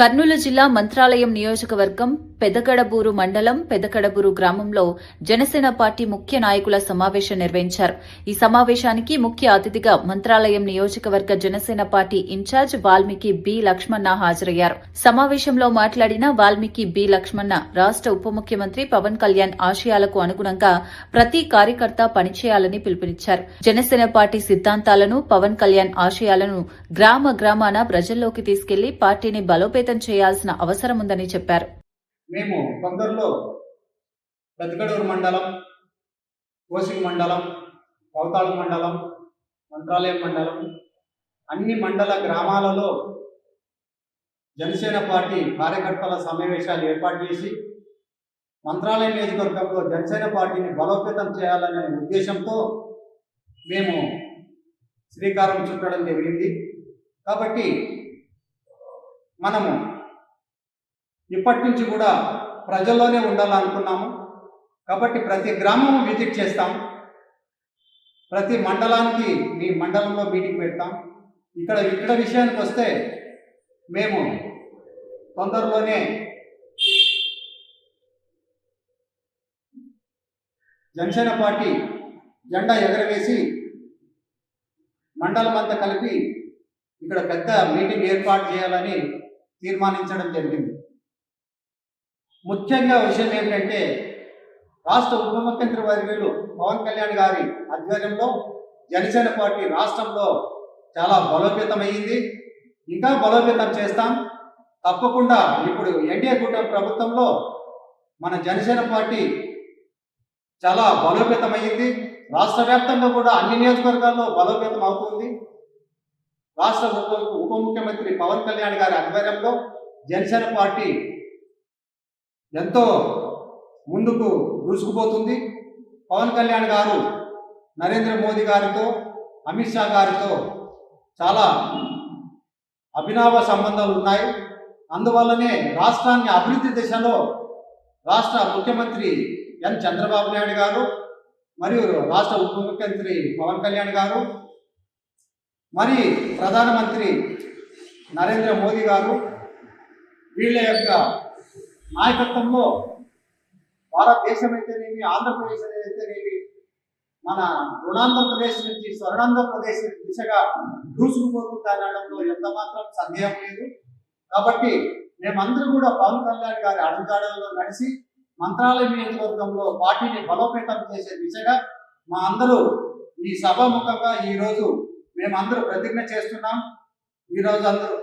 కర్నూలు జిల్లా మంత్రాలయం నియోజకవర్గం పెదకడబూరు మండలం పెదకడబూరు గ్రామంలో జనసేన పార్టీ ముఖ్య నాయకుల సమావేశం నిర్వహించారు. ఈ సమావేశానికి ముఖ్య అతిథిగా మంత్రాలయం నియోజకవర్గ Janasena party incharge Valmiki B Lakshmana హాజరయ్యారు. సమావేశంలో మాట్లాడిన వాల్మీకి బి లక్ష్మణ రాష్ట ఉప ముఖ్యమంత్రి పవన్ కళ్యాణ్ ఆశయాలకు అనుగుణంగా ప్రతి కార్యకర్త పనిచేయాలని పిలుపునిచ్చారు. జనసేన పార్టీ సిద్ధాంతాలను, పవన్ కళ్యాణ్ ఆశయాలను గ్రామాన ప్రజల్లోకి తీసుకెళ్లి పార్టీని బలోపేతం చేయాల్సిన అవసరం ఉందని చెప్పారు. మేము కొందరిలో పెద్దకడూరు మండలం, కోసిగి మండలం, కౌతాళం మండలం, మంత్రాలయం మండలం అన్ని మండల గ్రామాలలో జనసేన పార్టీ కార్యకర్తల సమావేశాలు ఏర్పాటు చేసి మంత్రాలయం నియోజకవర్గంలో జనసేన పార్టీని బలోపేతం చేయాలనే ఉద్దేశంతో మేము శ్రీకారం చుట్టడం జరిగింది. కాబట్టి మనము ఇప్పటి నుంచి కూడా ప్రజల్లోనే ఉండాలనుకున్నాము. కాబట్టి ప్రతి గ్రామం విజిట్ చేస్తాం, ప్రతి మండలానికి మీ మండలంలో మీటింగ్ పెడతాం. ఇక్కడ విషయానికి వస్తే మేము తొందరలోనే జనసేన పార్టీ జెండా ఎగరవేసి మండలం అంతా కలిపి ఇక్కడ పెద్ద మీటింగ్ ఏర్పాటు చేయాలని తీర్మానించడం జరిగింది. ముఖ్యంగా విషయం ఏమిటంటే రాష్ట్ర ఉప ముఖ్యమంత్రి వర్యులు పవన్ కళ్యాణ్ గారి ఆధ్వర్యంలో జనసేన పార్టీ రాష్ట్రంలో చాలా బలోపేతమైంది. ఇంకా బలోపేతం చేస్తాం. తప్పకుండా ఇప్పుడు ఎన్డీఏ కూటమి ప్రభుత్వంలో మన జనసేన పార్టీ చాలా బలోపేతమైంది. రాష్ట్ర వ్యాప్తంగా కూడా అన్ని నియోజకవర్గాల్లో బలోపేతం అవుతుంది. రాష్ట్ర ఉప ముఖ్యమంత్రి పవన్ కళ్యాణ్ గారి ఆధ్వర్యంలో జనసేన పార్టీ ఎంతో ముందుకు దూసుకుపోతుంది. పవన్ కళ్యాణ్ గారు నరేంద్ర మోదీ గారితో, అమిత్ షా గారితో చాలా అభినవ సంబంధాలు ఉన్నాయి. అందువల్లనే రాష్ట్రాన్ని అభివృద్ధి దిశలో రాష్ట్ర ముఖ్యమంత్రి ఎన్ చంద్రబాబు నాయుడు గారు మరియు రాష్ట్ర ఉప ముఖ్యమంత్రి పవన్ కళ్యాణ్ గారు మరి ప్రధానమంత్రి నరేంద్ర మోదీ గారు వీళ్ళ యొక్క నాయకత్వంలో భారతదేశం అయితేనేమి, ఆంధ్రప్రదేశ్ అయితేనేమి మన రుణాంధ్రప్రదేశ్ నుంచి స్వర్ణాంధ్రప్రదేశ్ దిశగా దూసుకుపోతుంది అనడంలో ఎంత మాత్రం సందేహం లేదు. కాబట్టి మేమందరూ కూడా పవన్ కళ్యాణ్ గారి అడుగుజాడల్లో నడిచి మంత్రాలయం నియోజకవర్గంలో పార్టీని బలోపేతం చేసే దిశగా మా అందరూ ఈ సభాముఖంగా ఈరోజు మేమందరూ ప్రతిజ్ఞ చేస్తున్నాం. ఈరోజు అందరూ